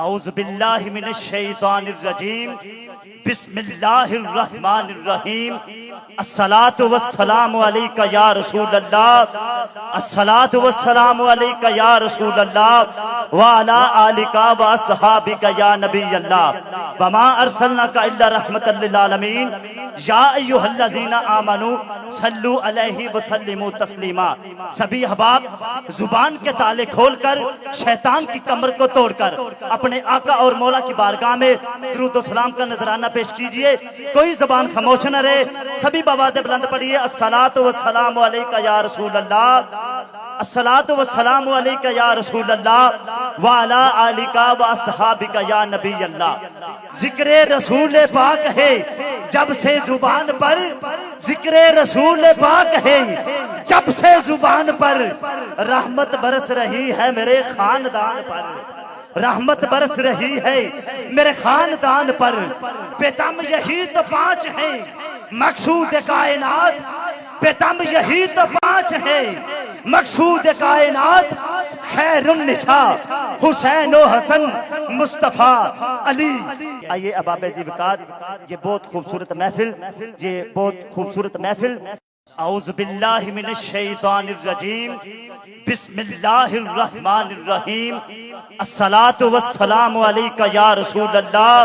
اعوذ باللہ من الشیطان الرجیم بسم اللہ الرحمن الرحیم الصلاۃ والسلام علیک یا رسول اللہ الصلاۃ والسلام علیک یا رسول اللہ وعلی آلک واصحابک یا نبی اللہ وما ارسلناک الا رحمۃ للعالمین یا ایھا الذین آمنوا صلوا علیہ وسلموا تسلیما۔ سبھی احباب زبان کے تالے کھول کر شیطان کی کمر کو توڑ کر اپنے آقا اور مولا کی بارگاہ میں درود و سلام کا نذرانہ پیش کیجئے۔ کوئی زبان خاموش نہ رہے، سبھی بآواز بلند پڑھیے الصلاۃ والسلام علیک یا رسول اللہ، الصلاۃ والسلام علیک یا رسول اللہ وعلی آلک واصحابک یا نبی اللہ۔ ذکر رسول پاک ہے جب سے زبان پر، ذکر رسول پاک ہے جب سے زبان پر، رحمت برس رہی ہے میرے خاندان پر، رحمت برس رہی ہے میرے خاندان پر۔ پیتم یہی تو پانچ ہیں مقصود کائنات، پیتم یہی تو پانچ ہیں مقصود کائنات، خیر النساء حسین و حسن مصطفیٰ علی۔ آئیے احباب زیبکات، یہ بہت خوبصورت محفل، یہ بہت خوبصورت محفل۔ اعوذ باللہ من الشیطان الرجیم بسم اللہ الرحمن الرحیم الصلاۃ والسلام علیک یا رسول اللہ،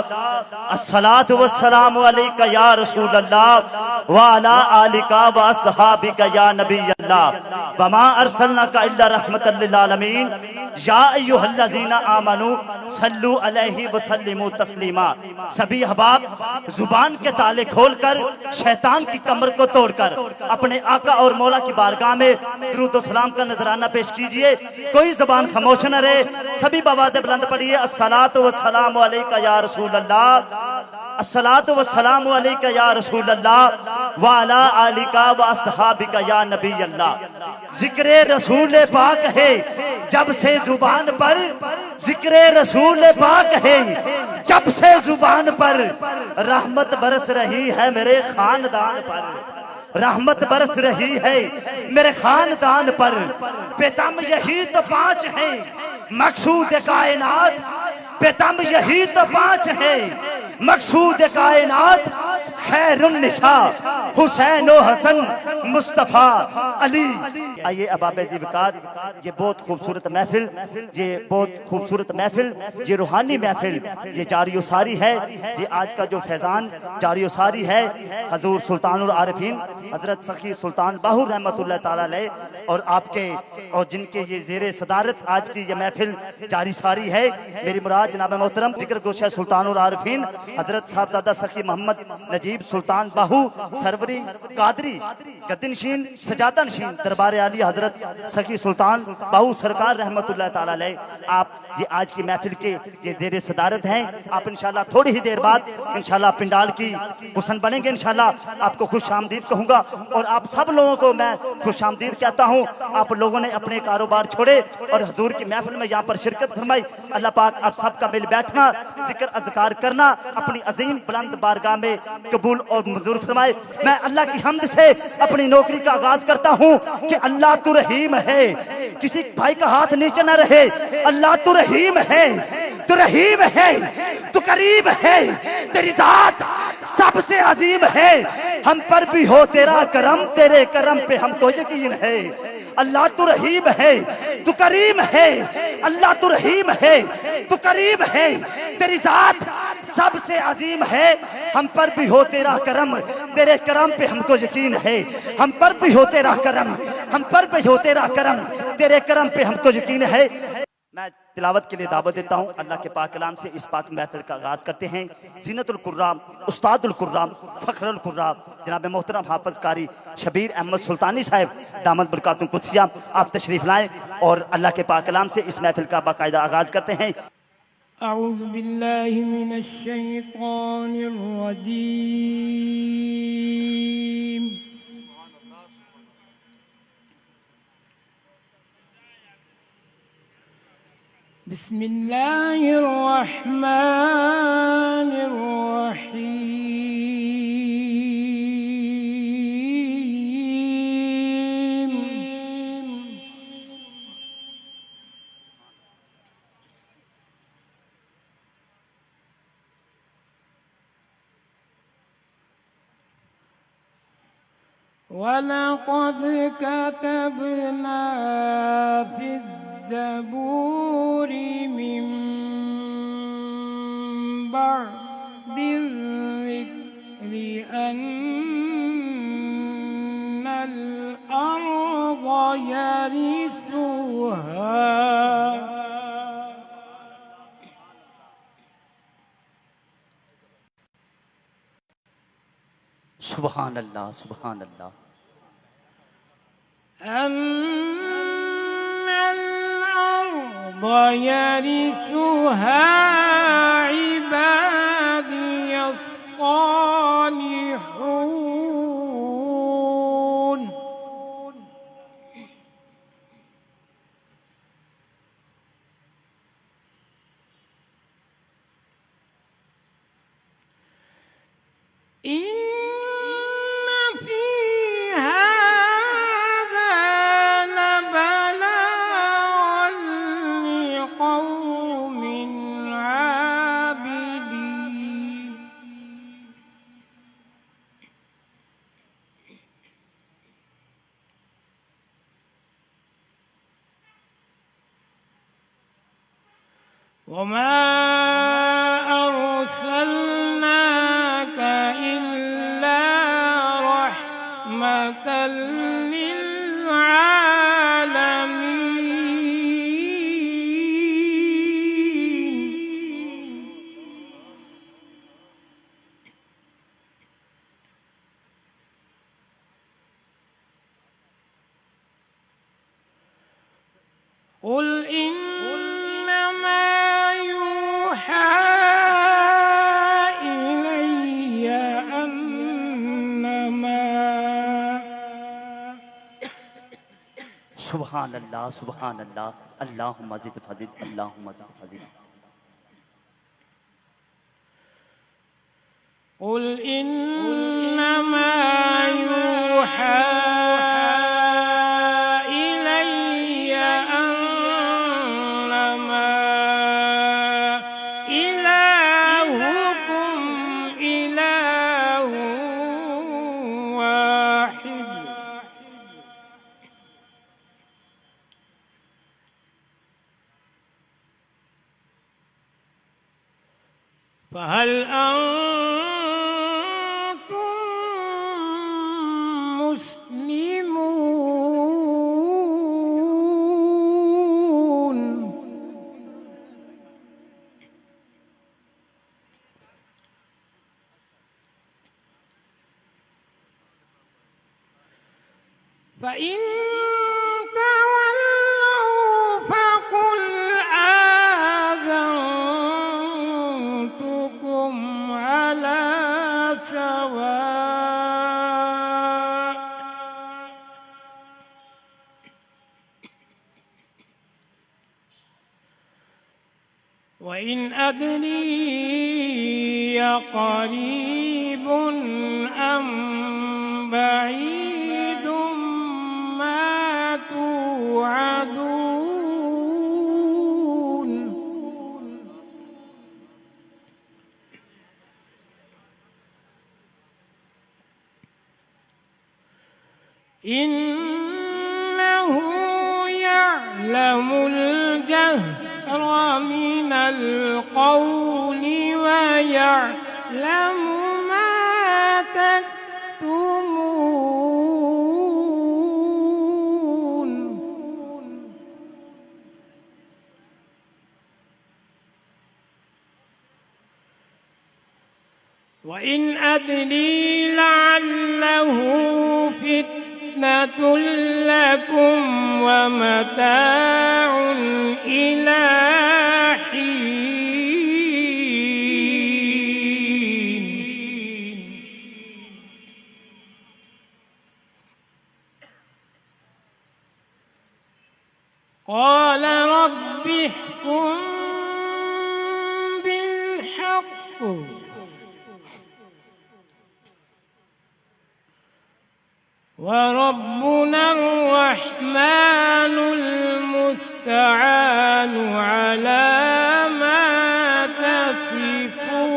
الصلاۃ والسلام علیک یا رسول اللہ وعلی آلک واصحابک یا نبی اللہ وما ارسلناک الا رحمۃ للعالمین یا ایھا الذین آمنوا صلوا علیہ وسلموا تسلیما۔ سبھی احباب زبان کے تالے کھول کر شیطان کی کمر کو توڑ کر اپنے آقا اور مولا کی بارگاہ میں درود و سلام کا نذرانہ پیش کیجئے۔ کوئی زبان خاموش نہ رہے، سبھی بآواز بلند پڑھیے الصلاۃ والسلام علیک یا رسول اللہ، الصلاۃ والسلام علیک یا رسول اللہ وعلی آلک واصحابک یا نبی اللہ۔ ذکر رسول پاک ہے جب سے زبان پر، ذکر رسول پاک ہے جب سے زبان پر، رحمت برس رہی ہے میرے خاندان پر، رحمت برس رہی ہے میرے خاندان پر۔ پیتم یہی تو پانچ ہیں مقصود کائنات، پیتم یہی تو پانچ ہیں مقصود کائنات، خیر النساء حسین و حسن مصطفیٰ علی۔ آئیے احباب زیبکات، یہ بہت خوبصورت محفل، یہ بہت خوبصورت محفل، یہ روحانی محفل، یہ جاری و ساری ہے۔ یہ آج کا جو فیضان جاری و ساری ہے حضور سلطان العارفین حضرت سخی سلطان باہو رحمۃ اللہ تعالی علیہ اور آپ کے اور جن کے یہ زیر صدارت آج کی یہ محفل جاری ساری ہے، میری مراد جناب محترم ذکر گوشہ سلطان العارفین حضرت صاحبزادہ سخی محمد نجیب سلطان باہو سروری قادری گدنشین سجادہ نشین دربار عالی حضرت سخی سلطان باہو سرکار رحمت اللہ تعالی علیہ، آپ یہ آج کی محفل کے یہ زیر صدارت ہیں۔ آپ انشاءاللہ تھوڑی ہی دیر بعد انشاءاللہ پنڈال کی حسن بنیں گے، انشاءاللہ آپ کو خوش آمدید کہوں گا اور آپ سب لوگوں کو میں خوش آمدید کہتا ہوں۔ آپ لوگوں نے اپنے کاروبار چھوڑے اور حضور کی محفل میں یہاں پر شرکت فرمائی۔ اللہ پاک آپ سب کا مل بیٹھنا، ذکر اذکار کرنا اپنی عظیم بلند بارگاہ میں قبول اور منظور فرمائے۔ میں اللہ کی حمد سے اپنی نوکری کا آغاز کرتا ہوں کہ اللہ تو رحیم ہے، کسی بھائی کا ہاتھ نیچے نہ رہے، اللہ تو رحیم ہے، تو رحیم ہے، تو قریب ہے، تیری ذات سب سے عظیم ہے، ہم پر بھی ہو تیرا کرم، تیرے کرم پہ ہم کو یقین ہے۔ اللہ تو رحیم ہے، تو کریم ہے، اللہ تو رحیم ہے، تو کریم ہے، تیری ذات سب سے عظیم ہے، ہم پر بھی ہو تیرا کرم، تیرے کرم پہ ہم کو یقین ہے، ہم پر بھی ہو تیرا کرم، ہم پر بھی ہو تیرا کرم، تیرے کرم پہ ہم کو یقین ہے۔ میں تلاوت کے لیے دعوت دیتا ہوں، اللہ کے پاک کلام سے اس پاک محفل کا آغاز کرتے ہیں۔ زینت القرآن، استاد القرآن، فخر القرآن جناب محترم حافظ قاری شبیر احمد سلطانی صاحب دامت برکاتہ قدسیہ، آپ تشریف لائیں اور اللہ کے پاک کلام سے اس محفل کا باقاعدہ آغاز کرتے ہیں۔ اعوذ باللہ من الشیطان الرجیم، بسم اللہ الرحمن الرحیم۔ ولقد كتبنا في الزبور من بعد الذكر أن الأرض يرثها سبحان اللہ سبحان اللہ أن الأرض يرثها عبادي الصالحون وما أرسلناك إلا رحمة للعالمين قل سبحان اللہ سبحان اللہ اللہم زد فزد اللہم زد فزد قل إنما يوحى إلي أنما إلهكم إله واحد فهل أنتم مسلمون فإن وإن أدري قريب أم بعيد ما توعدون إنه يعلم الجهر من القول ويعلم ما تكتمون وإن أدري لعله فتنة لكم ومتاع إلى حين قال رب احكم بالحق وربنا الرحمن المستعان على ما تصفون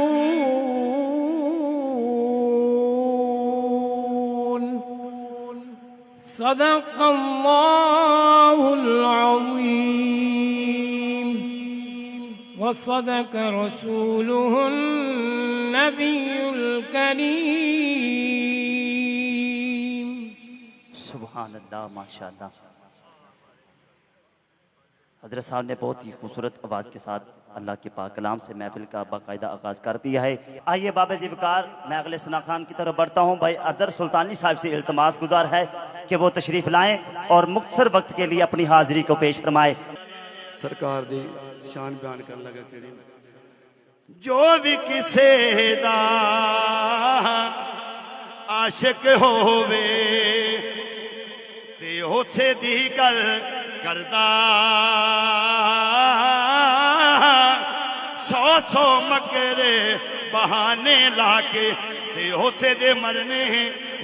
وصدق رسوله النبي الكريم. سبحان اللہ، ماشاءاللہ. حضرت صاحب نے بہت ہی خوبصورت آواز کے ساتھ اللہ کے پاک کلام سے محفل کا باقاعدہ آغاز کر دیا ہے. آئیے باب ذوالفقار میں اگلے ثنا خان کی طرف بڑھتا ہوں. بھائی اظہر سلطانی صاحب سے التماس گزار ہے کہ وہ تشریف لائیں اور مختصر وقت کے لیے اپنی حاضری کو پیش فرمائے. سرکار دی شان بیان کرنے لگا کریم. جو بھی کسے دا عاشق ہووے تے اسے دی گل کردا سو مگر بہانے لا کے تے اسے دے مرنے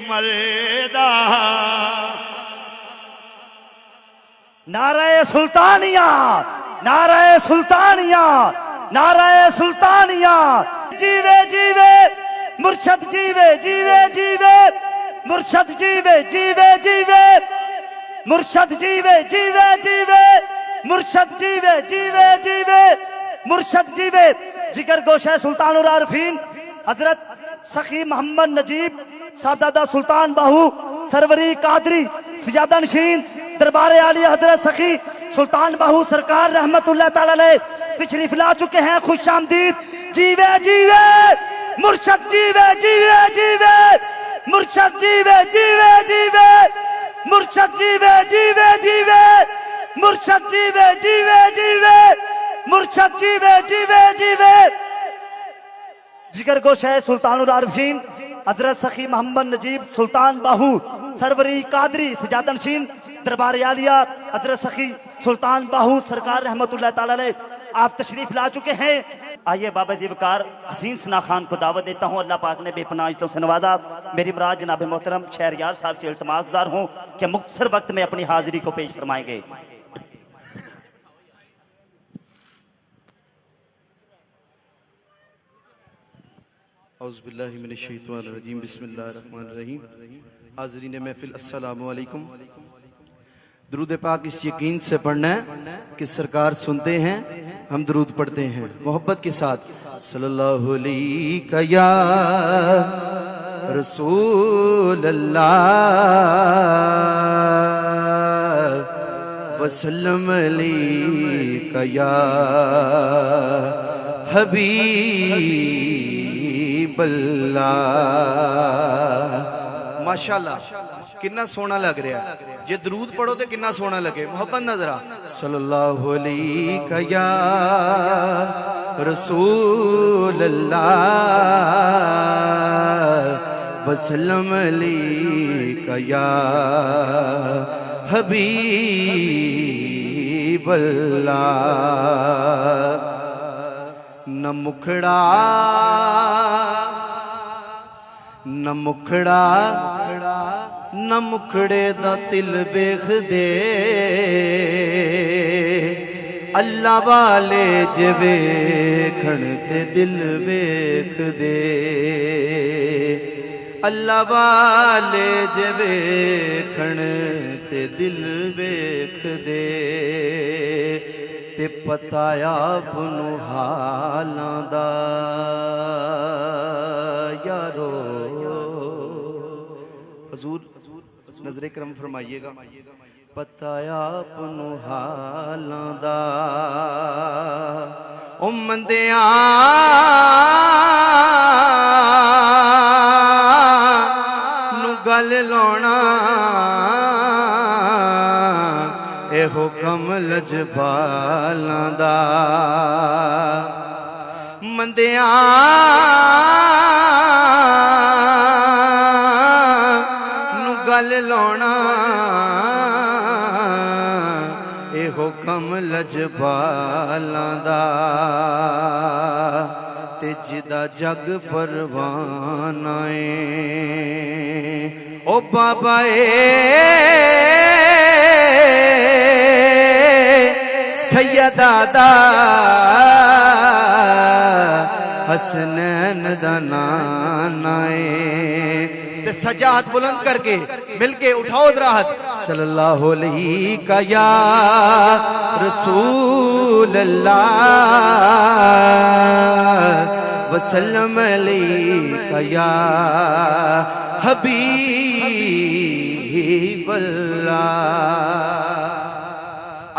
مردا. نعرہ سلطانیہ، نعرہ سلطانیہ، نعرہ سلطانیہ. جیوے جیوے مرشد، جیوے جیوے جیوے مرشد، جیوے جیوے جیوے مرشد، جیوے جیوے جیوے مرشد، جیوے جیوے جیوے مرشد، جیوے. جگر گوشہ سلطان العارفین حضرت سخی محمد نجیب صاحبزادہ سلطان باہو سروری قادری سجادہ نشین دربار عالی حضرت سخی سلطان باہو سرکار رحمت اللہ تعالی علیہ تشریف لا چکے ہیں. خوش آمدید. جیوے جیوے مرشد، جیوے جیوے جیوے مرشد، جیوے جیوے جیوے مرشد، جیوے جیوے جیوے مرشد، جیوے جیوے جیوے مرشد، جیوے جیوے جیوے. جگر گوشہ سلطان العارفین حضرت سخی محمد نجیب سلطان باہو سروری قادری سجادہ نشین دربار عالیہ حضرت سخی سلطان باہو سرکار رحمت اللہ تعالی علیہ آپ تشریف لا چکے ہیں. آئیے بابا ذوالفقار حسین ثنا خان کو دعوت دیتا ہوں. اللہ پاک نے بے پناہ عزتوں سے نوازا. میری مراد جناب محترم شہریار صاحب سے التماس گزار ہوں کہ مختصر وقت میں اپنی حاضری کو پیش فرمائیں گے. اعوذ باللہ من الشیطان الرجیم. بسم اللہ الرحمن الرحیم. حاضرین محفل السلام علیکم. درود پاک اس یقین سے پڑھنا ہے کہ سرکار سنتے ہیں، ہم درود پڑھتے ہیں محبت کے ساتھ. صلی اللہ علیہ یا رسول اللہ وسلم علیہ یا حبیب اللہ. ماشاءاللہ کتنا سونا لگ رہا ہے. جے درود پڑھو تو کتنا سونا لگے. محبت نظر آ. صلی اللہ علیہ یا رسول اللہ وسلم علیہ یا حبیب اللہ. نہ مکھڑا نہ مکھڑا نہ مکھڑے دا تل ویکھ دے اللہ والے جے ویکھن تے دل ویکھ دے. اللہ والے جے ویکھن تے دل ویکھ دے تے پتہ آپ نو حالاں دا یارو. حضور نظر کرم فرمائیے گا. پتہ آپ نو حالاں دا او مندیاں نو گل لاؤنا اے حکم لجپالاں دا. مندیاں نو گل لاؤنا اے حکم لجپالاں دا. تے جدا جگ پروانہ اے او بابا اے سیدہ دا حسنین دا نانا اے. تے سجاہت بلند کر کے مل کے اٹھاؤ دراہت. صلی اللہ علیہ یا رسول رسول اللہ وسلم علیک یا حبیب اللہ۔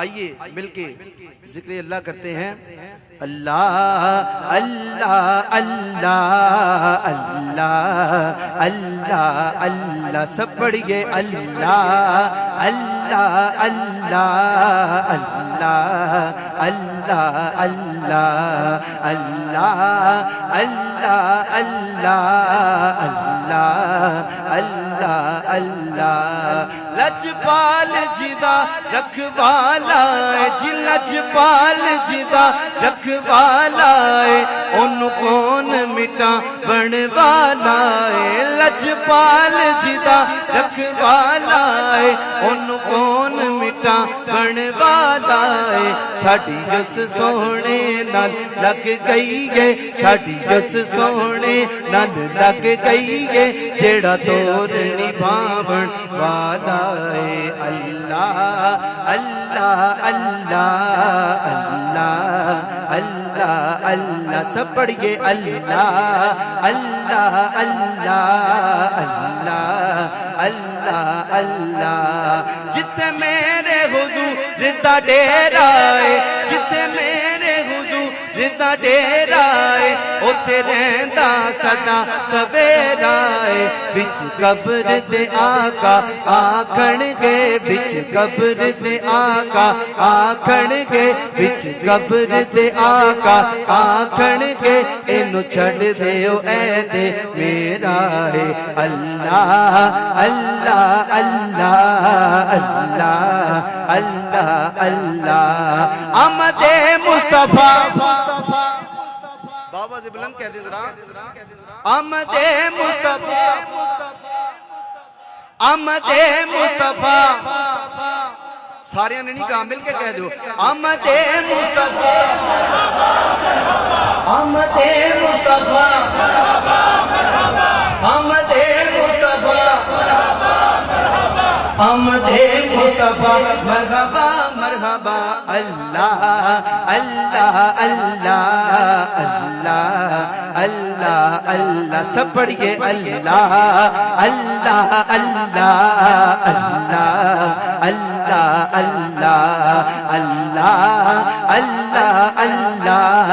آئیے مل کے ذکر اللہ کرتے ہیں۔ اللہ اللہ اللہ اللہ اللہ اللہ، سب پڑھیے اللہ اللہ اللہ اللہ اللہ اللہ اللہ اللہ اللہ اللہ اللہ اللہ۔ لجپال جدا رکھوالا ہے جی، لجپال جدا رکھوالا ہے، ان کون مٹا بن والا ہے۔ لجپال جدا رکھوالا ہے، ان کون مٹا بن والا ہے۔ ساڈی جس سونے نال لگ گئی ہے، ساڈی جس سونے نال لگ گئی ہے، جیڑا تور نبھاون والا ہے۔ اللہ اللہ اللہ اللہ اللہ اللہ، سب پڑھیے اللہ اللہ اللہ اللہ اللہ اللہ۔ جتھے میرے حضور دا ڈیرا ہے، جتھے میرے حضور دا ڈیرا ہے، اوتھے رہندا سدا سویرا ہے۔ وچ قبر دے آقا آکھن گے، وچ قبر دے آقا آکھن گے، وچ قبر دے آقا آکھن گے، اینو چھڈ دیو اے دے میرا ہے۔ اللہ اللہ اللہ اللہ اللہ اللہ۔ آمد مصطفیٰ، بابا سے بلند کہہ دے ذرا، آمد مصطفیٰ، آمد مصطفیٰ، سارے نے نہیں کہا، مل کے کہہ دو آمد مصطفیٰ، آمد مصطفیٰ، آمد مصطفیٰ، آمد مصطفیٰ، مرحبا مرحبا۔ اللہ اللہ اللہ اللہ اللہ اللہ، سب پڑھیے اللہ اللہ اللہ اللہ اللہ اللہ اللہ اللہ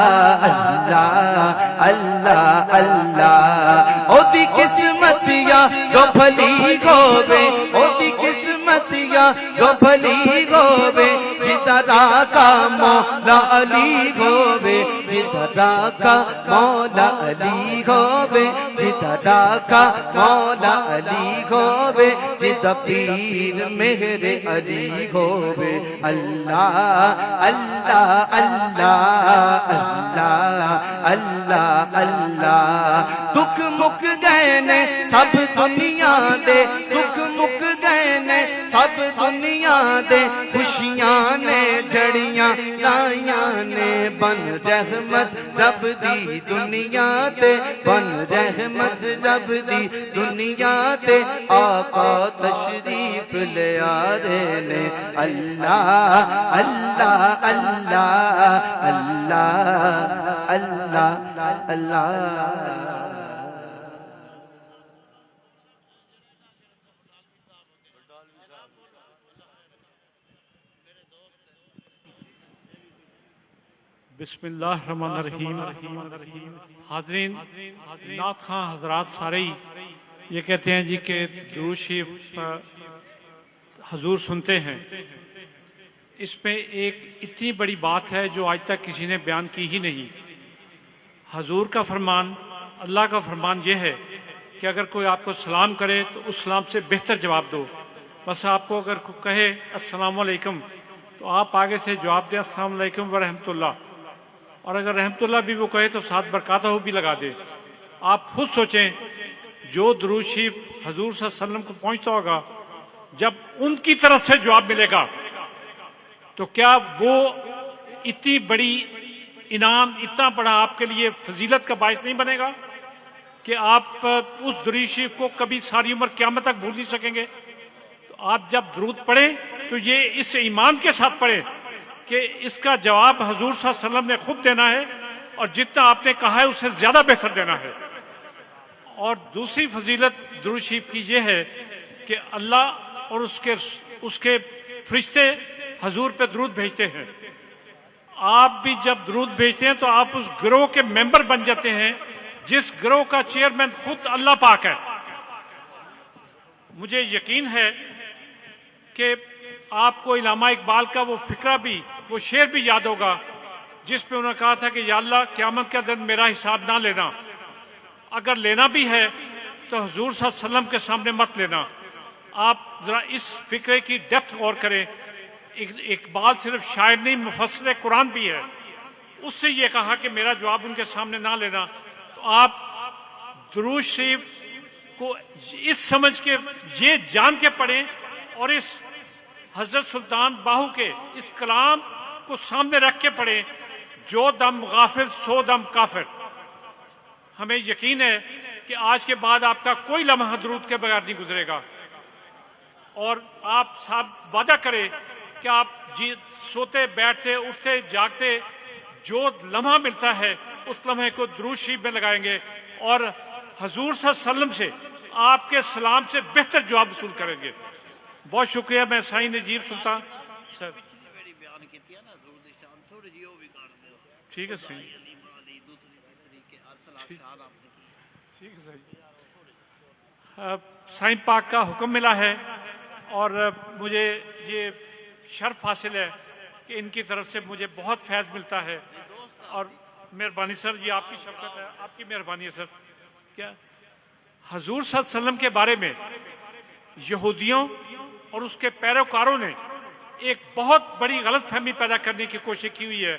اللہ اللہ اللہ۔ او دی قسمتیاں جو بھلی ہووے، او دی قسمتیاں جو بھلی ہووے، جدا راکا مولا علی ہووے، جدا راکا مولا علی ہووے، جدا راکا مولا علی ہووے، جدا پیر مہر علی ہووے۔ اللہ اللہ اللہ اللہ اللہ اللہ۔ دکھ مک گئے نے سب دنیا دے، دکھ مک گئے نے سب دنیا دے، خوشیاں نے جڑیاں لائیاں نے، بن رحمت رب دی دنیا تے، بن رحمت رب دی دنیا تے، آقا تشریف لے آ رہے نے۔ اللہ اللہ اللہ اللہ اللہ اللہ۔ بسم اللہ الرحمن الرحیم۔ حاضرین، نعت خواں حضرات سارے ہی یہ کہتے ہیں جی کہ درود شریف حضور سنتے ہیں، اس میں ایک اتنی بڑی بات ہے جو آج تک کسی نے بیان کی ہی نہیں۔ حضور کا فرمان، اللہ کا فرمان یہ ہے کہ اگر کوئی آپ کو سلام کرے تو اس سلام سے بہتر جواب دو۔ بس آپ کو اگر کوئی کہے السلام علیکم تو آپ آگے سے جواب دیں السلام علیکم ورحمۃ اللہ، اور اگر رحمت اللہ بھی وہ کہے تو ساتھ برکاتہ بھی لگا دے۔ آپ خود سوچیں، جو درود شریف حضور صلی اللہ علیہ وسلم کو پہنچتا ہوگا، جب ان کی طرف سے جواب ملے گا تو کیا وہ اتنی بڑی انعام، اتنا بڑا آپ کے لیے فضیلت کا باعث نہیں بنے گا کہ آپ اس درود شریف کو کبھی ساری عمر قیامت تک بھول نہیں سکیں گے؟ تو آپ جب درود پڑھیں تو یہ اس ایمان کے ساتھ پڑھیں کہ اس کا جواب حضور صلی اللہ علیہ وسلم نے خود دینا ہے اور جتنا آپ نے کہا ہے اس سے زیادہ بہتر دینا ہے۔ اور دوسری فضیلت درود شریف کی یہ ہے کہ اللہ اور اس کے فرشتے حضور پہ درود بھیجتے ہیں۔ آپ بھی جب درود بھیجتے ہیں تو آپ اس گروہ کے ممبر بن جاتے ہیں جس گروہ کا چیئرمین خود اللہ پاک ہے۔ مجھے یقین ہے کہ آپ کو علامہ اقبال کا وہ فقرہ بھی، وہ شعر بھی یاد ہوگا جس پہ انہوں نے کہا تھا کہ یا اللہ قیامت کا دن میرا حساب نہ لینا، اگر لینا بھی ہے تو حضور صلی اللہ علیہ وسلم کے سامنے مت لینا۔ آپ ذرا اس فکرے کی ڈیپتھ غور کریں۔ اقبال صرف شاعر نہیں، مفسر قرآن بھی ہے۔ اس سے یہ کہا کہ میرا جواب ان کے سامنے نہ لینا۔ تو آپ درود شریف کو اس سمجھ کے، یہ جان کے پڑھیں اور اس حضرت سلطان باہو کے اس کلام کو سامنے رکھ کے پڑھیں، جو دم غافل سو دم کافر۔ ہمیں یقین ہے کہ آج کے بعد آپ کا کوئی لمحہ درود کے بغیر نہیں گزرے گا، اور آپ صاحب وعدہ کریں کہ آپ سوتے بیٹھتے اٹھتے جاگتے جو لمحہ ملتا ہے اس لمحے کو درود شریف میں لگائیں گے اور حضور صلی اللہ علیہ وسلم سے آپ کے سلام سے بہتر جواب وصول کریں گے۔ بہت شکریہ۔ میں سائیں نجیب سلطان سر، ٹھیک ہے صحیح، ٹھیک ہے صحیح۔ سائیں پاک کا حکم ملا ہے اور مجھے یہ شرف حاصل ہے کہ ان کی طرف سے مجھے بہت فیض ملتا ہے، اور مہربانی سر، یہ آپ کی شفقت ہے، آپ کی مہربانی ہے سر۔ کیا حضور صلی اللہ علیہ وسلم کے بارے میں یہودیوں اور اس کے پیروکاروں نے ایک بہت بڑی غلط فہمی پیدا کرنے کی کوشش کی ہوئی ہے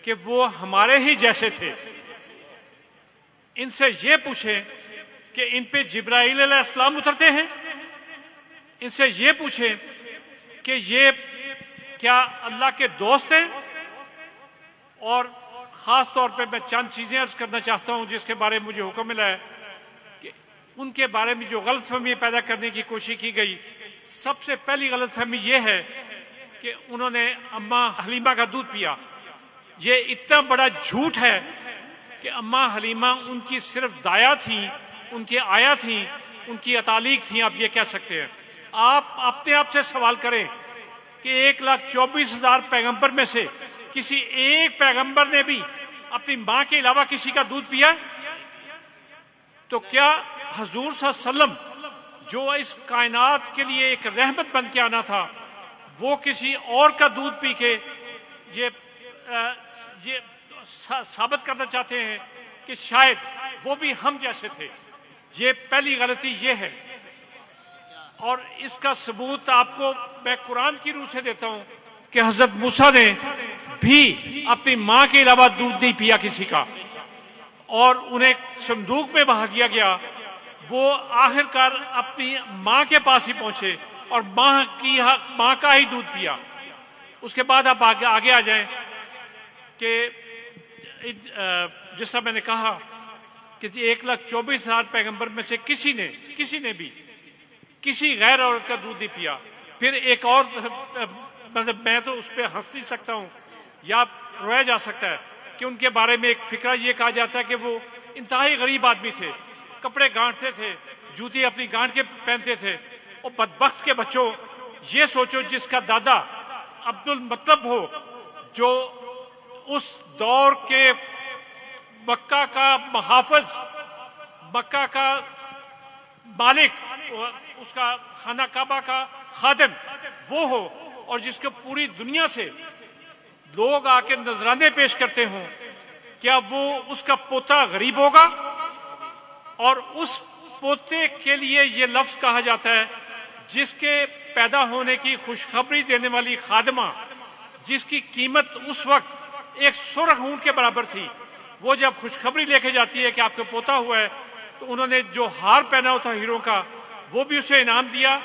کہ وہ ہمارے ہی جیسے تھے۔ ان سے یہ پوچھیں کہ ان پہ جبرائیل علیہ السلام اترتے ہیں؟ ان سے یہ پوچھیں کہ یہ کیا اللہ کے دوست ہیں؟ اور خاص طور پہ میں چند چیزیں عرض کرنا چاہتا ہوں جس کے بارے میں مجھے حکم ملا ہے کہ ان کے بارے میں جو غلط فہمی پیدا کرنے کی کوشش کی گئی، سب سے پہلی غلط فہمی یہ ہے کہ انہوں نے اماں حلیمہ کا دودھ پیا۔ یہ اتنا بڑا جھوٹ ہے کہ اماں حلیمہ ان کی صرف دایا تھیں، ان کی آیا تھیں، ان کی اتالیق تھیں، آپ یہ کہہ سکتے ہیں۔ آپ اپنے آپ سے سوال کریں کہ 1,24,000 پیغمبر میں سے کسی ایک پیغمبر نے بھی اپنی ماں کے علاوہ کسی کا دودھ پیا؟ تو کیا حضور صلی اللہ علیہ وسلم جو اس کائنات کے لیے ایک رحمت بن کے آنا تھا، وہ کسی اور کا دودھ پی کے یہ ثابت کرنا چاہتے ہیں کہ شاید وہ بھی ہم جیسے تھے؟ یہ پہلی غلطی یہ ہے، اور اس کا ثبوت آپ کو میں قرآن کی روح سے دیتا ہوں کہ حضرت موسیٰ نے بھی اپنی ماں کے علاوہ دودھ نہیں پیا کسی کا، اور انہیں صندوق میں بہا دیا گیا۔ وہ آخرکار اپنی ماں کے پاس ہی پہنچے اور ماں کا ہی دودھ پیا۔ اس کے بعد آپ آگے آ جائیں کہ جس طرح میں نے کہا کہ 1,24,000 پیغمبر میں سے کسی نے بھی کسی غیر عورت کا دودھ نہیں پیا۔ پھر ایک اور مطلب میں تو اس پہ ہنس نہیں سکتا ہوں یا رویا جا سکتا ہے کہ ان کے بارے میں ایک فقرہ یہ کہا جاتا ہے کہ وہ انتہائی غریب آدمی تھے، کپڑے گانٹتے تھے، جوتی اپنی گانٹ کے پہنتے تھے۔ اور بدبخت کے بچوں، یہ سوچو جس کا دادا عبد المطلب ہو، جو اس دور کے مکہ کا محافظ، مکہ کا مالک، اس کا خانہ کعبہ کا خادم وہ ہو، اور جس کو پوری دنیا سے لوگ آ کے نذرانے پیش کرتے ہوں، کیا وہ اس کا پوتا غریب ہوگا؟ اور اس پوتے کے لیے یہ لفظ کہا جاتا ہے جس کے پیدا ہونے کی خوشخبری دینے والی خادمہ، جس کی قیمت اس وقت ایک سرخ اونٹ کے برابر تھی، وہ جب خوشخبری لے کے جاتی ہے کہ آپ کو پوتا ہوا ہے، تو انہوں نے جو ہار پہنا ہوتا ہیرو کا وہ بھی اسے انعام دیا،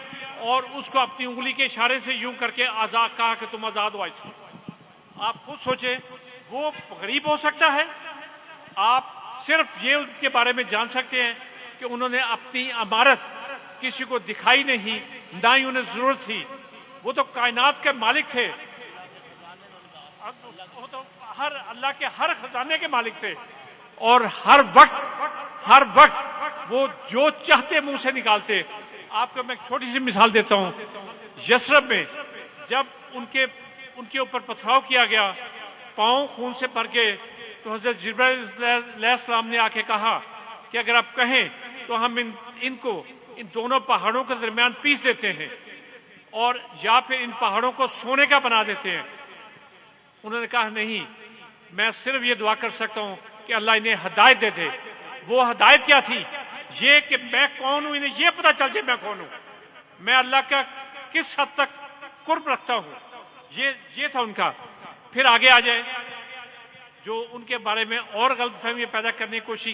اور اس کو اپنی انگلی کے اشارے سے یوں کر کے آزاد کہا کہ تم آزاد ہو آج سے۔ آپ خود سوچیں، وہ غریب ہو سکتا ہے؟ آپ صرف یہ ان کے بارے میں جان سکتے ہیں کہ انہوں نے اپنی امارت کسی کو دکھائی نہیں، نہ ہی انہیں ضرورت تھی۔ وہ تو کائنات کے مالک تھے۔ وہ تو اللہ کے ہر خزانے کے مالک تھے، اور ہر وقت وہ جو چاہتے منہ سے نکالتے. آپ کو میں ایک چھوٹی سی مثال دیتا ہوں. یثرب میں جب ان کے اوپر پتھراؤ کیا گیا، پاؤں خون سے بھر کے، تو حضرت جبرائیل علیہ السلام نے آ کے کہا کہ اگر آپ کہیں تو ہم ان دونوں پہاڑوں کے درمیان پیس دیتے ہیں، اور یا پھر ان پہاڑوں کو سونے کا بنا دیتے ہیں. انہوں نے کہا نہیں، میں صرف یہ دعا کر سکتا ہوں کہ اللہ انہیں ہدایت دے دے. وہ ہدایت کیا تھی؟ یہ کہ میں کون ہوں، انہیں یہ پتہ چل جائے میں کون ہوں، میں اللہ کا کس حد تک قرب رکھتا ہوں. یہ تھا ان کا. پھر آگے آ جائے جو ان کے بارے میں اور غلط فہمی پیدا کرنے کی کوشش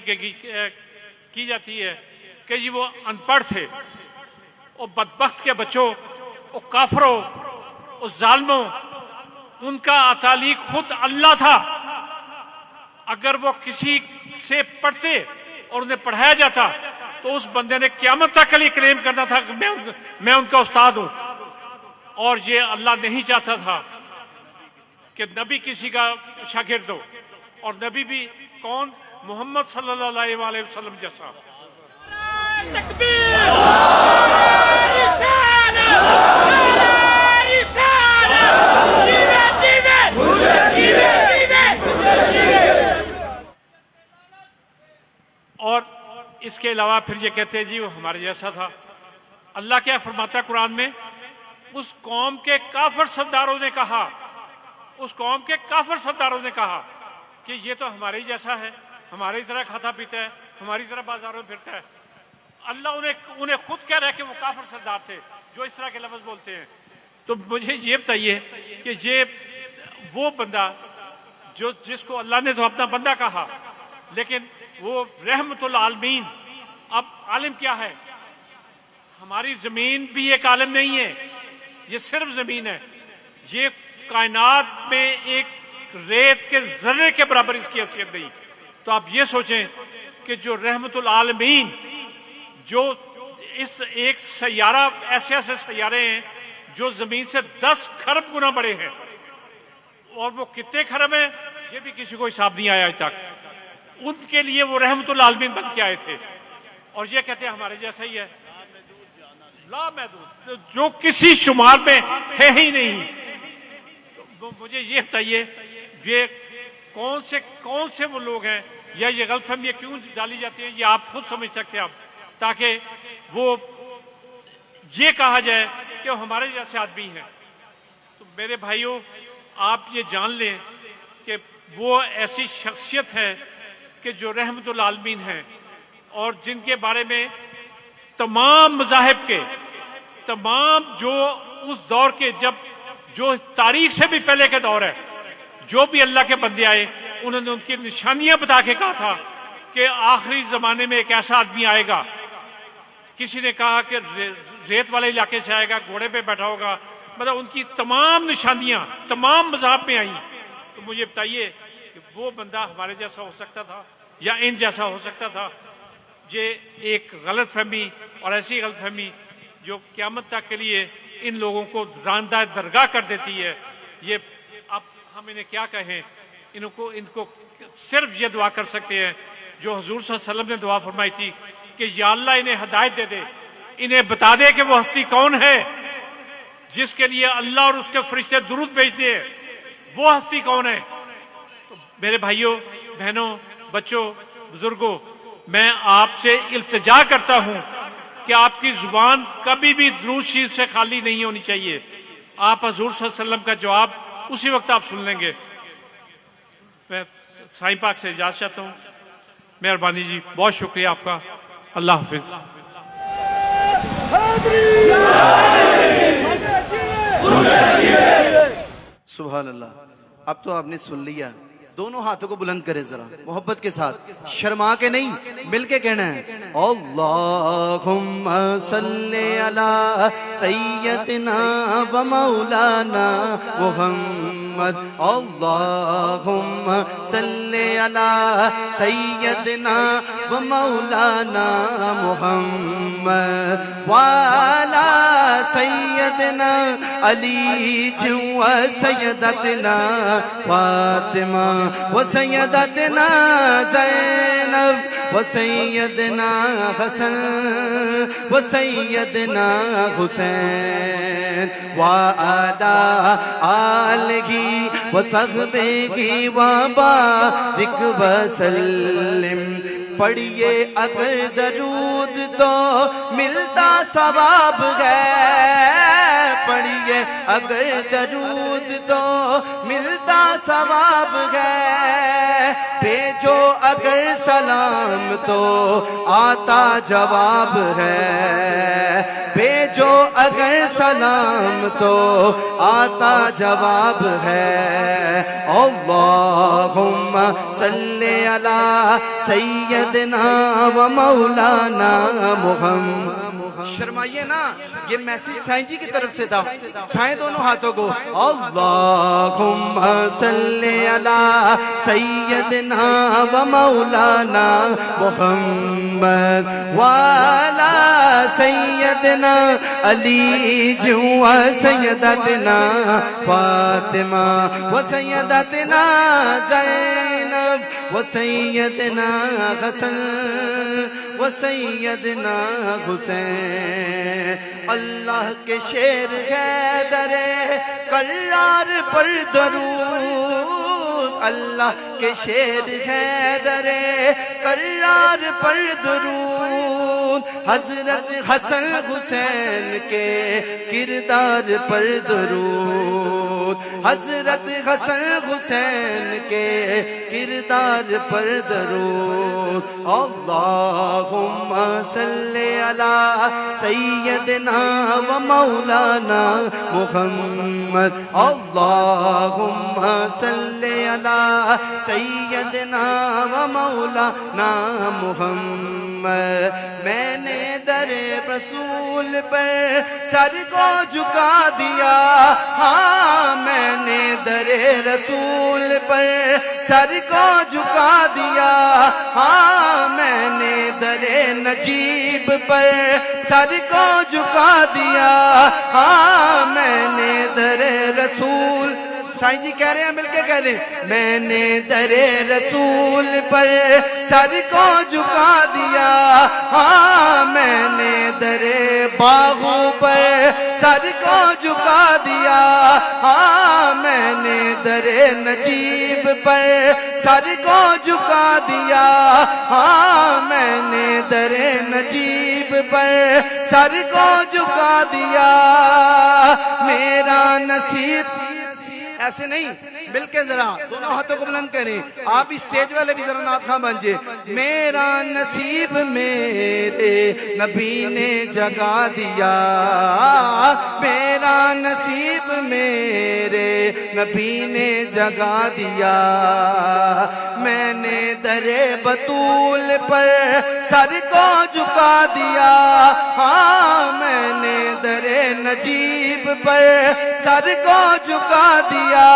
کی جاتی ہے کہ جی وہ ان پڑھ تھے، اور بدبخت کے بچوں، اور کافروں، اور ظالموں، ان کا تعلق خود اللہ تھا. اگر وہ کسی سے پڑھتے اور انہیں پڑھایا جاتا تو اس بندے نے قیامت تک کے لیے کلیم کرنا تھا کہ میں ان کا استاد ہوں. اور یہ اللہ نہیں چاہتا تھا کہ نبی کسی کا شاگرد ہو، اور نبی بھی کون؟ محمد صلی اللہ علیہ وسلم جیسا. اور اس کے علاوہ پھر یہ کہتے ہیں جی وہ ہمارے جیسا تھا. اللہ کیا فرماتا ہے قرآن میں؟ اس قوم کے کافر سرداروں نے کہا، کہ یہ تو ہمارے ہی جیسا ہے، ہماری طرح کھاتا پیتا ہے، ہماری طرح بازاروں میں پھرتا ہے. اللہ انہیں خود کہہ رہا ہے کہ وہ کافر سردار تھے جو اس طرح کے لفظ بولتے ہیں. تو مجھے یہ بتائیے کہ یہ وہ بندہ جس کو اللہ نے تو اپنا بندہ کہا، لیکن وہ رحمت العالمین. اب عالم کیا ہے؟ ہماری زمین بھی ایک عالم نہیں ہے، یہ صرف زمین ہے. یہ کائنات میں ایک ریت کے ذرے کے برابر اس کی حیثیت نہیں. تو آپ یہ سوچیں کہ جو رحمت العالمین، جو اس ایک سیارہ، ایسے سیارے ہیں جو زمین سے 10 کھرب گنا بڑے ہیں، اور وہ کتنے کھرب ہیں یہ بھی کسی کو حساب نہیں آیا آج تک. ان کے لیے وہ رحمت العالمین بن کے آئے تھے، اور یہ کہتے ہیں ہمارے جیسا ہی ہے، لا محدود، جو کسی شمار میں ہے ہی نہیں. تو مجھے یہ بتائیے یہ کون سے وہ لوگ ہیں، یا یہ غلط فہمیاں کیوں ڈالی جاتی ہیں؟ یہ آپ خود سمجھ سکتے ہیں، آپ تاکہ وہ یہ کہا جائے کہ وہ ہمارے جیسے آدمی ہیں. تو میرے بھائیوں، آپ یہ جان لیں کہ وہ ایسی شخصیت ہے کہ جو رحمت العالمین ہیں، اور جن کے بارے میں تمام مذاہب کے، تمام جو اس دور کے، جو تاریخ سے بھی پہلے کے دور ہے، جو بھی اللہ کے بندے آئے انہوں نے ان کی نشانیاں بتا کے کہا تھا کہ آخری زمانے میں ایک ایسا آدمی آئے گا. کسی نے کہا کہ ریت والے علاقے سے آئے گا، گھوڑے پہ بیٹھا ہوگا. مطلب ان کی تمام نشانیاں تمام مذہب میں آئیں. تو مجھے بتائیے کہ وہ بندہ ہمارے جیسا ہو سکتا تھا یا ان جیسا ہو سکتا تھا؟ یہ ایک غلط فہمی، اور ایسی غلط فہمی جو قیامت تک کے لیے ان لوگوں کو راندہ درگاہ کر دیتی ہے. یہ اب ہم انہیں کیا کہیں؟ ان کو صرف یہ دعا کر سکتے ہیں جو حضور صلی اللہ علیہ وسلم نے دعا فرمائی تھی کہ یا اللہ انہیں ہدایت دے دے، انہیں بتا دے کہ وہ ہستی کون ہے جس کے لیے اللہ اور اس کے فرشتے درود بھیجتے ہیں. وہ ہستی کون ہے؟ میرے بھائیوں، بہنوں، بچوں، بزرگوں، میں آپ سے التجا کرتا ہوں کہ آپ کی زبان کبھی بھی درود شریف سے خالی نہیں ہونی چاہیے. آپ حضور صلی اللہ علیہ وسلم کا جواب اسی وقت آپ سن لیں گے. میں سائیں پاک سے اجازت چاہتا ہوں. مہربانی جی، بہت شکریہ آپ کا. اللہ حافظ. سبحان اللہ. اب تو آپ نے سن لیا. دونوں ہاتھوں کو بلند کرے ذرا محبت کے ساتھ، شرما کے نہیں، مل کے کہنا ہے اللہم صلی علی سیدنا و مولانا محمد. اللہم صلی علی سیدنا و مولانا محمد وعلی سیدنا علی و سیدتنا فاطمہ و سیدتنا زینب و سیدنا حسن و سیدنا حسین وعلی آلہ و صحبہ وبارک وسلم پڑھیے اگر درود تو ملتا ثواب ہے پڑھیے اگر درود تو ملتا ثواب ہے بھیجو اگر سلام تو آتا جواب ہے بھیجو اگر سلام تو آتا جواب ہے اللہم صلی علی سیدنا و مولانا محمد شرمائیے نا یہ میسیج سائن جی کی طرف سے تھا اٹھائیں دونوں ہاتھوں کو اللہم صلی علی سیدنا و مولانا محمد وعلی سیدنا علی و سیدتنا فاطمہ و سیدتنا زینب و سیدنا حسن و سیدنا حسین اللہ کے شیر حیدر کرار پر درود اللہ کے شیر حیدر کرار پر درود حضرت حسن حسین کے کردار پر درود حضرت حسن حسین کے کردار پر درود اللہم صلی علی سیدنا و مولانا محمد اللہم صلی علی سیدنا و مولانا محمد میں نے در رسول پر سر کو جھکا دیا ہاں میں نے در رسول پر سر کو جھکا دیا ہاں میں نے در نجیب پر سر کو جھکا دیا ہاں میں نے در رسول سائن جی کہہ رہے ہیں مل کے کہہ دیں میں نے در رسول پر سر کو جھکا دیا ہاں میں نے در باغوں پر سر کو جھکا دیا ہاں میں نے در نجیب پر سر کو جھکا دیا ہاں میں نے در نجیب پر سر کو جھکا دیا میرا نصیب ایسے نہیں مل کے ذرا دونوں ہاتھوں کو بلند کریں آپ اسٹیج والے بھی ذرا نعت خواں بنجے میرا نصیب میرے نبی نے جگا دیا میرا نصیب میرے نبی نے جگا دیا میں نے در بطول پر سر کو جھکا دیا ہاں میں نے در نجیب پر سر کو جھکا دیا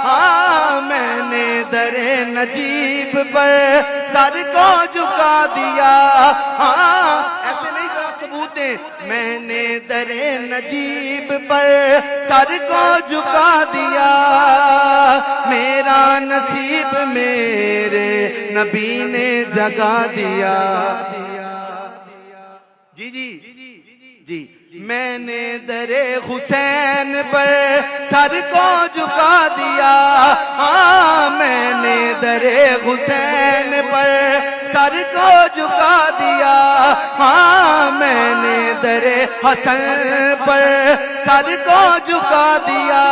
ہاں میں نے در نجیب پر سر کو جھکا دیا ہاں ایسے نہیں ذرا ثبوت دیں میں نے در نجیب پر سر کو جھکا دیا میرا نصیب میرے نبی نے جگا دیا جی جی جی میں نے در حسین پر سر کو جھکا دیا ہاں میں نے در حسین پر سر کو جھکا دیا ہاں میں نے در حسن پر سر کو جھکا دیا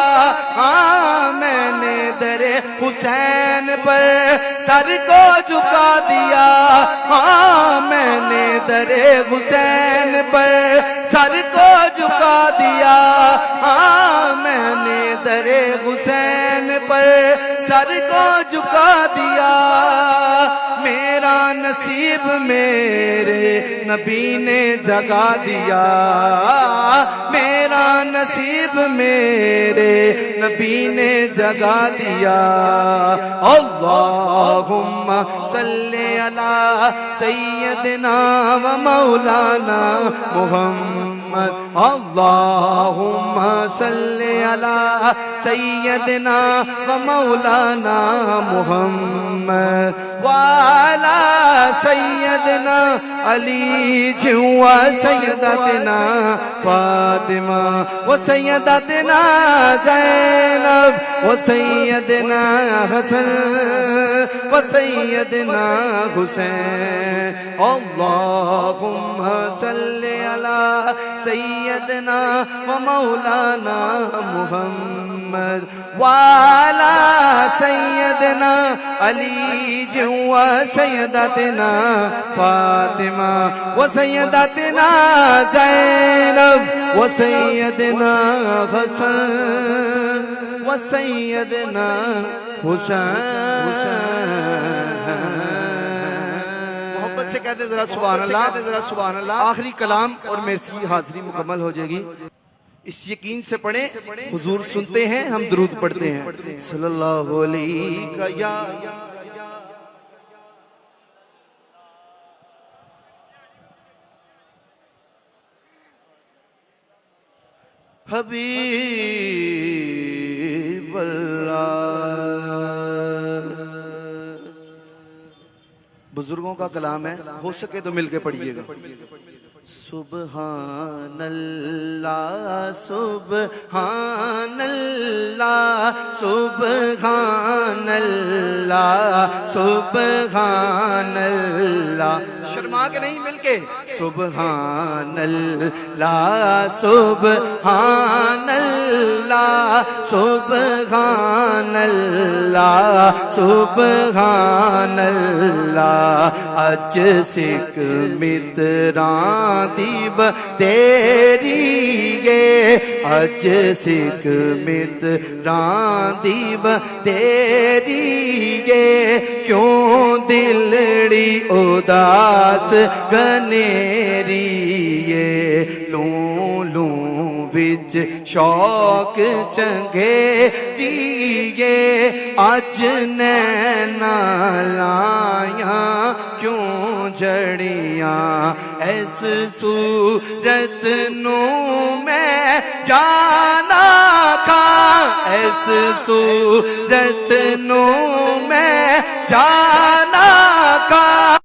ہاں میں نے در حسین پر سر کو جھکا دیا ہاں میں نے در حسین پر سر کو جھکا دیا ہاں میں نے در حسین پر سر کو جھکا دیا میرا نصیب میرے نبی نے جگا دیا میرا نصیب میرے نبی نے جگا دیا اللہم صلی علی سیدنا و مولانا محمد اللہم صلی علی سیدنا و مولانا محمد وعلی سیدنا علی و سیدتنا فاطمہ و سیدتنا زینب و سیدنا حسن و سیدنا حسین اللہم صلی علی سیدنا و مولانا محمد وعلی سیدنا علی و سیدتنا فاطمہ و سیدتنا زینب و سیدنا حسن و سیدنا حسین محبت سے کہتے ذرا سبحان اللہ ذرا سبحان اللہ آخری کلام اور میری حاضری مکمل ہو جائے گی اس یقین سے پڑھیں حضور سنتے ہیں ہم درود پڑھتے ہیں صلی اللہ علیہ یا حبیب اللہ بزرگوں کا کلام ہے ہو سکے تو مل کے پڑھیے گا سبحان اللہ سبحان اللہ سبحان اللہ سبحان اللہ شرما کے نہیں مل کے سبحان اللہ سبحان اللہ سبحان اللہ سبحان اللہ اج سکھ متراں دیب تیری گے اج سکھ متراں دیب تیری گے کیوں دلڑی اداس گنیری لوں لوں بچ شوق چنگیری اج نینا لایاں کیوں جڑیاں ایس صورت نو میں جانا کھاں ایس صورت نو میں جانا کھاں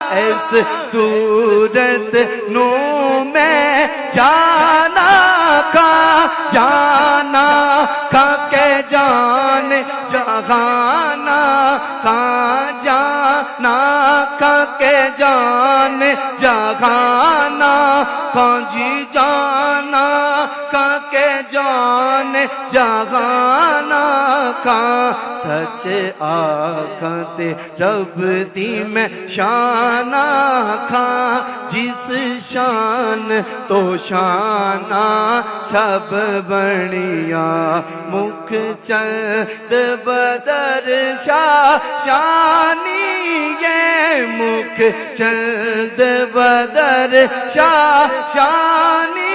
ایس صورت نو میں جانا کھاں جانا کھاں کے جان جہانا کھاں جانا کھاں کے جان جہانا کھاں جی جانا کھاں کے جان جہانا کھاں سچ آکھاں تے رب دی میں شانہ کھاں جس شان تو شانہ سب بڑیا مکھ چند بدر شاہ شانی یہ مکھ چند بدر شاہ شانی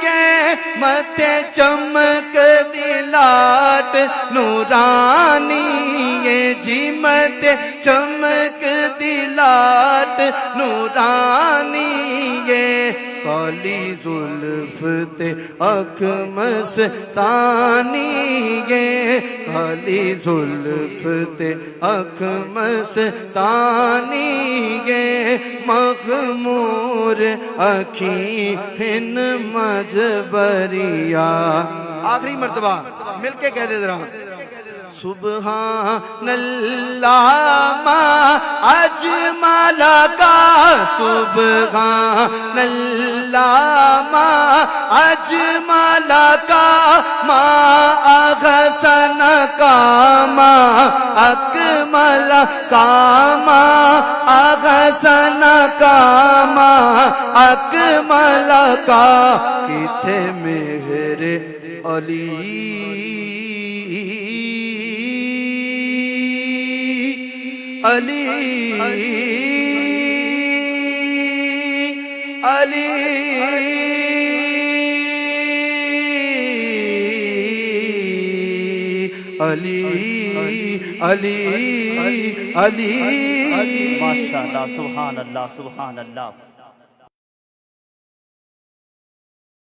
یہ متھے چمک دلاٹ نورانی یہ جی متھے چمک دلاٹ نورانی یہ کالی زلف تے اکھ مستانی یہ کالی زلف تے اکھ مستانی یہ مغمور اکھی ہن مجبریا آخری مرتبہ مل کے کہہ دے ذرا سبحان اللہ ما اجمل کا سبحان اللہ ما اجمل کا ما احسن کا ما اکمل کا ما احسن کا ما اکمل کا کتھے مہر علی علی علی علی علی علی ماشاءاللہ، سبحان اللہ، سبحان اللہ۔